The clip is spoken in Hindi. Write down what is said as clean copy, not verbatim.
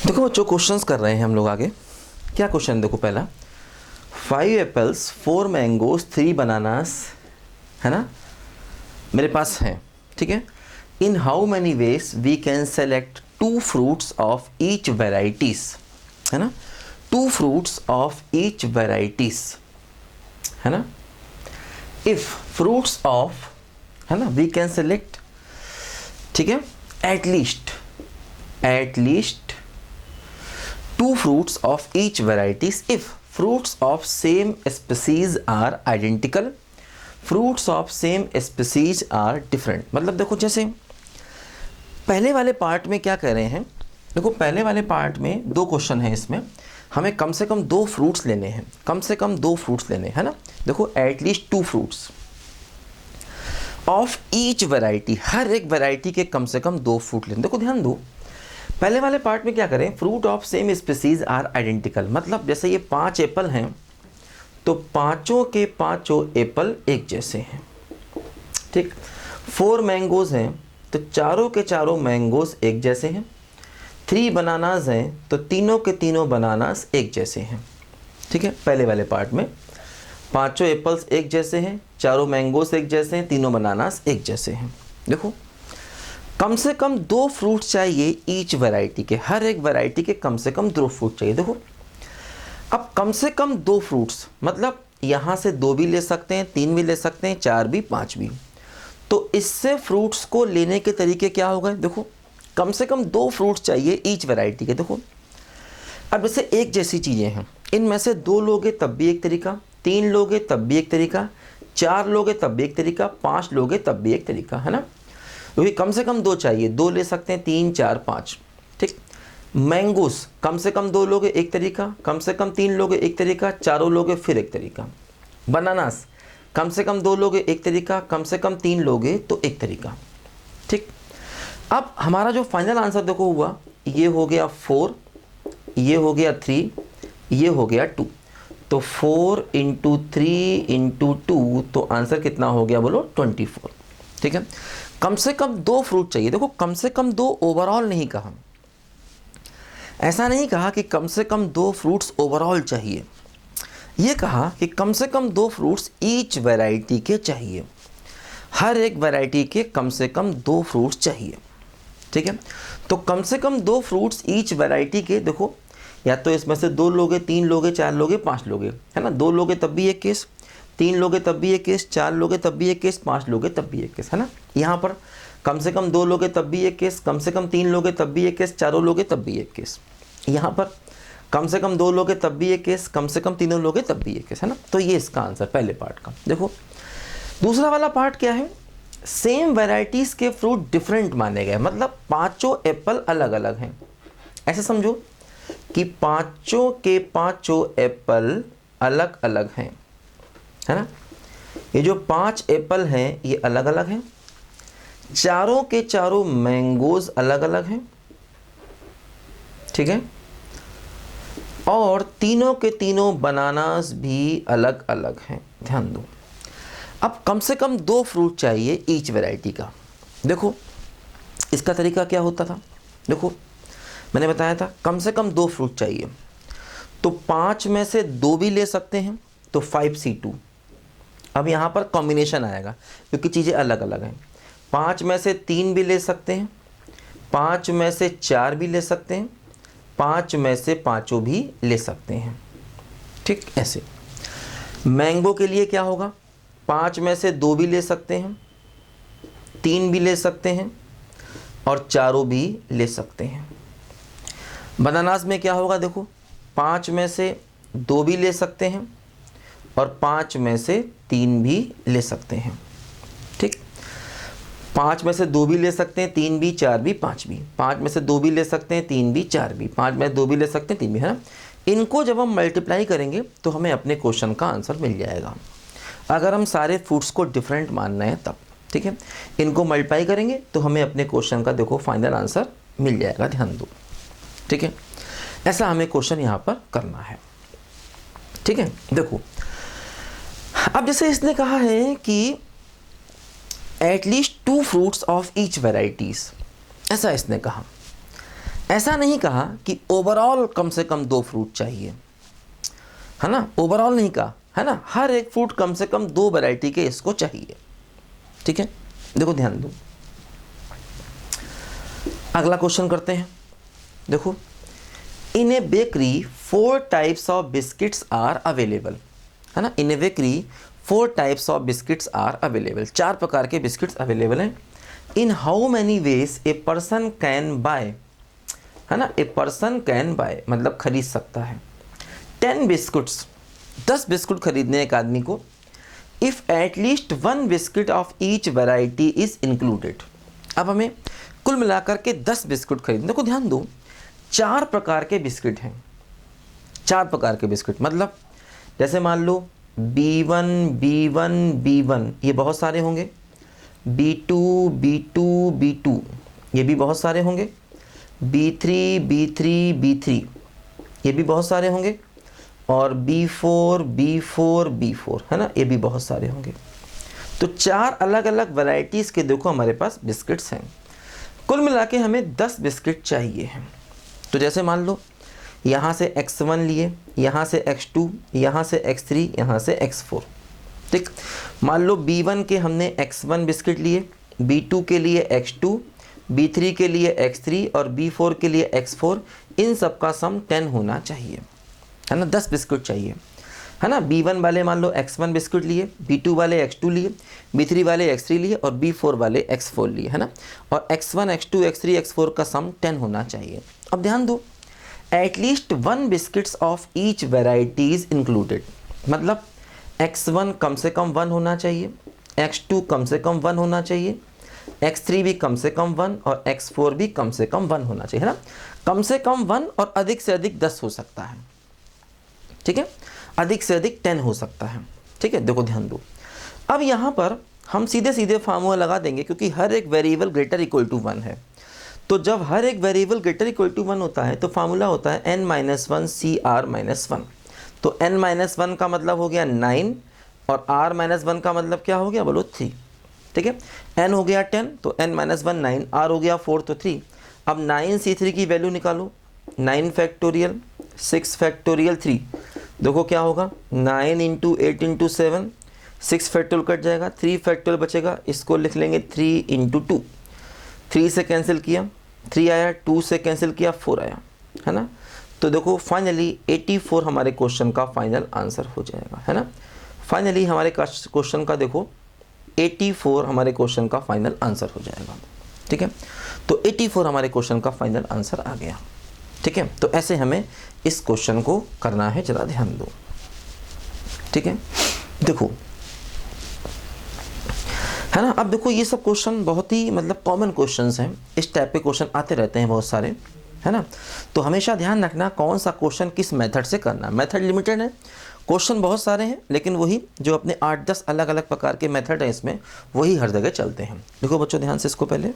देखो बच्चों, क्वेश्चंस कर रहे हैं हम लोग आगे। क्या क्वेश्चन देखो, पहला 5 एप्पल्स 4 मैंगोज 3 बनानास, है ना, मेरे पास है, ठीक है। In how many ways we can select 2 fruits of each varieties, है ना, 2 फ्रूट्स ऑफ ईच वेराइटीज, है ना। इफ फ्रूट्स ऑफ, है ना, वी कैन सेलेक्ट, ठीक है, at least 2 fruits of each varieties if fruits of same species are identical, fruits of same species are different। मतलब देखो, जैसे पहले वाले पार्ट में क्या कह रहे हैं, देखो पहले वाले पार्ट में 2 क्वेश्चन है, इसमें हमें कम से कम 2 फ्रूट्स लेने हैं, कम से कम 2 फ्रूट्स लेने हैं ना। देखो at least 2 fruits of each variety, हर एक वैरायटी के कम से कम 2 फ्रूट लेने। देखो ध्यान दो, पहले वाले पार्ट में क्या करें, fruit of same species are identical, मतलब जैसे ये 5 एप्पल हैं तो पांचों के पांचों एप्पल एक जैसे हैं, ठीक। 4 मैंगोज हैं तो चारों के चारों मैंगोज एक जैसे हैं। 3 बनानास हैं तो तीनों के तीनों बनानास एक जैसे हैं, ठीक है। पहले वाले पार्ट में पांचों एप्पल्स एक जैसे हैं, चारों मैंगोज एक जैसे हैं, तीनों बनानास एक जैसे हैं। देखो कम से कम 2 फ्रूट चाहिए ईच वैरायटी के, हर एक वैरायटी के कम से कम 2 फ्रूट चाहिए। देखो अब कम से कम 2 फ्रूट्स मतलब यहाँ से 2 भी ले सकते हैं, 3 भी ले सकते हैं, 4 भी, 5 भी। तो इससे फ्रूट्स को लेने के तरीके क्या हो गए, देखो कम से कम 2 फ्रूट्स चाहिए ईच वैरायटी के। देखो अब जैसे एक जैसी चीज़ें हैं, इनमें से 2 लोगे तब भी एक तरीका, 3 लोगे तब भी एक तरीका, 4 लोगे तब भी एक तरीका, 5 लोगे तब भी एक तरीका, है ना। क्योंकि कम से कम 2 चाहिए, 2 ले सकते हैं, 3, 4, 5, ठीक। मैंगोस कम से कम 2 लोगे एक तरीका, कम से कम 3 लोगे एक तरीका, 4 लोगे फिर एक तरीका। बनानास कम से कम 2 लोगे एक तरीका, कम से कम 3 लोगे तो एक तरीका, ठीक। अब हमारा जो फाइनल आंसर देखो हुआ, ये हो गया 4, ये हो गया 3, ये हो गया 2। तो 4 × 3 × 2 तो आंसर कितना हो गया बोलो, 24, ठीक है। कम से कम 2 फ्रूट चाहिए। देखो कम से कम 2 ओवरऑल नहीं कहा, ऐसा नहीं कहा कि कम से कम 2 फ्रूट्स ओवरऑल चाहिए, ये कहा कि कम से कम 2 फ्रूट्स ईच वैरायटी के चाहिए, हर एक वैरायटी के कम से कम 2 फ्रूट्स चाहिए, ठीक है। तो कम से कम 2 फ्रूट्स ईच वैरायटी के, देखो या तो इसमें से 2 लोगे, 3 लोगे, 4 लोगे, 5 लोगे, है ना। 2 लोगे तब भी एक केस, 3 लोगे तब भी एक केस, 4 लोगे तब भी एक केस, 5 लोगे तब भी एक केस, है ना। यहाँ पर कम से कम 2 लोगे तब भी एक केस, कम से कम 3 लोगे तब भी एक केस, 4 लोगे तब भी एक केस। यहाँ पर कम से कम 2 लोगे तब भी एक केस, कम से कम 3 लोगे तब भी एक केस, है ना। तो ये इसका आंसर पहले पार्ट का। देखो दूसरा वाला पार्ट क्या है, सेम वेराइटीज़ के फ्रूट डिफरेंट माने गए, मतलब पाँचों एप्पल अलग अलग हैं। ऐसे समझो कि पाँचों के पाँचों एप्पल अलग अलग हैं, है ना। ये जो 5 एप्पल हैं ये अलग अलग हैं, चारों के चारों मैंगोज अलग अलग हैं, ठीक है, और तीनों के तीनों बनानास भी अलग अलग हैं। ध्यान दो, अब कम से कम 2 फ्रूट चाहिए ईच वैरायटी का। देखो इसका तरीका क्या होता था, देखो मैंने बताया था कम से कम 2 फ्रूट चाहिए, तो 5 में से 2 भी ले सकते हैं, तो 5C2। अब यहाँ पर कॉम्बिनेशन आएगा क्योंकि चीज़ें अलग अलग हैं। 5 में से 3 भी ले सकते हैं, 5 में से 4 भी ले सकते हैं, 5 में से 5 भी ले सकते हैं, ठीक। ऐसे मैंगो के लिए क्या होगा, 5 में से 2 भी ले सकते हैं, 3 भी ले सकते हैं और 4 भी ले सकते हैं। बनानास में क्या होगा, देखो 5 में से 2 भी ले सकते हैं और 5 में से 3 भी ले सकते हैं, ठीक। 5 में से 2 भी ले सकते हैं, 3 भी, 4 भी, 5 भी, 5 में से 2 भी ले सकते हैं, 3 भी, 4 भी, 5 में 2 भी ले सकते हैं, 3 भी, है ना। इनको जब हम मल्टीप्लाई करेंगे तो हमें अपने क्वेश्चन का आंसर मिल जाएगा, अगर हम सारे फ्रूट्स को डिफरेंट मानना है तब, ठीक है। इनको मल्टीप्लाई करेंगे तो हमें अपने क्वेश्चन का देखो फाइनल आंसर मिल जाएगा, ध्यान दो, ठीक है। ऐसा हमें क्वेश्चन यहाँ पर करना है, ठीक है। देखो अब जैसे इसने कहा है कि at least 2 fruits of each varieties, ऐसा इसने कहा। ऐसा नहीं कहा कि ओवरऑल कम से कम 2 फ्रूट चाहिए, है ना, ओवरऑल नहीं कहा, है ना, हर एक फ्रूट कम से कम 2 वैरायटी के इसको चाहिए। ठीक है, देखो ध्यान दो, अगला क्वेश्चन करते हैं। देखो, in a bakery 4 types of biscuits are available, है ना, in a bakery 4 types of biscuits are available, 4 प्रकार के बिस्किट्स अवेलेबल हैं। In how many ways a person can buy, है ना, ए पर्सन कैन बाय मतलब खरीद सकता है 10 बिस्कुट्स, 10 बिस्कुट खरीदने एक आदमी को, if at least 1 biscuit of each variety is included. अब हमें कुल मिलाकर के 10 बिस्कुट खरीदने, देखो ध्यान दो, 4 प्रकार के बिस्किट हैं, 4 प्रकार के बिस्किट मतलब जैसे मान लो B1 B1 B1 ये बहुत सारे होंगे, B2 B2 B2 ये भी बहुत सारे होंगे, B3 B3 B3 ये भी बहुत सारे होंगे, और B4 B4 B4 है ना, ये भी बहुत सारे होंगे। तो 4 अलग अलग वैरायटीज़ के देखो हमारे पास बिस्किट्स हैं, कुल मिला के हमें 10 बिस्किट चाहिए हैं। तो जैसे मान लो यहाँ से X1 लिए, यहाँ से X2, यहाँ से X3, यहाँ से X4, ठीक। मान लो B1 के हमने X1 बिस्किट लिए, B2 के लिए X2, B3 के लिए X3 और B4 के लिए X4, इन सब का सम 10 होना चाहिए, है ना, 10 बिस्कुट चाहिए, है ना। B1 वाले मान लो X1 बिस्कुट लिए, B2 वाले X2 लिए, B3 वाले X3 लिए और B4 वाले X4 लिए, है ना, और X1 X2 X3 X4 का सम 10 होना चाहिए। अब ध्यान दो, at least 1 biscuits of each variety is included, मतलब X1 कम से कम 1 होना चाहिए, X2 कम से कम 1 होना चाहिए, X3 भी कम से कम 1 और X4 भी कम से कम 1 होना चाहिए, है ना। कम से कम 1 और अधिक से अधिक 10 हो सकता है, ठीक है, अधिक से अधिक 10 हो सकता है, ठीक है। देखो ध्यान दो, अब यहाँ पर हम सीधे सीधे फार्मूला लगा देंगे, क्योंकि हर एक वेरिएबल ग्रेटर इक्वल टू 1 है। तो जब हर एक वेरिएबल ग्रेटर इक्वल टू 1 होता है तो फार्मूला होता है n-1 CR-1। तो n-1 का मतलब हो गया 9 और r-1 का मतलब क्या हो गया, बोलो 3, ठीक है। n हो गया 10 तो n-1 9, r हो गया 4 तो 3। अब 9C3 की वैल्यू निकालो, 9 फैक्टोरियल 6 फैक्टोरियल 3, देखो क्या होगा, 9 इंटू 8 इंटू 7, 6 फैक्टोरियल कट जाएगा, 3 फैक्टोरियल बचेगा, इसको लिख लेंगे 3 इंटू 2, 3 से कैंसिल किया 3 आया, 2 से कैंसिल किया 4 आया, है ना। तो देखो फाइनली 84 हमारे क्वेश्चन का फाइनल आंसर हो जाएगा, है ना। फाइनली हमारे क्वेश्चन का देखो 84 हमारे क्वेश्चन का फाइनल आंसर हो जाएगा, ठीक है। तो 84 हमारे क्वेश्चन का फाइनल आंसर आ गया, ठीक है। तो ऐसे हमें इस क्वेश्चन को करना है, जरा ध्यान दो, ठीक है। देखो, है ना, अब देखो ये सब क्वेश्चन बहुत ही मतलब कॉमन क्वेश्चंस हैं, इस टाइप के क्वेश्चन आते रहते हैं बहुत सारे, है ना। तो हमेशा ध्यान रखना कौन सा क्वेश्चन किस मेथड से करना है, मेथड लिमिटेड है, क्वेश्चन बहुत सारे हैं, लेकिन वही जो अपने 8-10 अलग अलग प्रकार के मेथड हैं इसमें, वही हर जगह चलते हैं। देखो बच्चों ध्यान से इसको पहले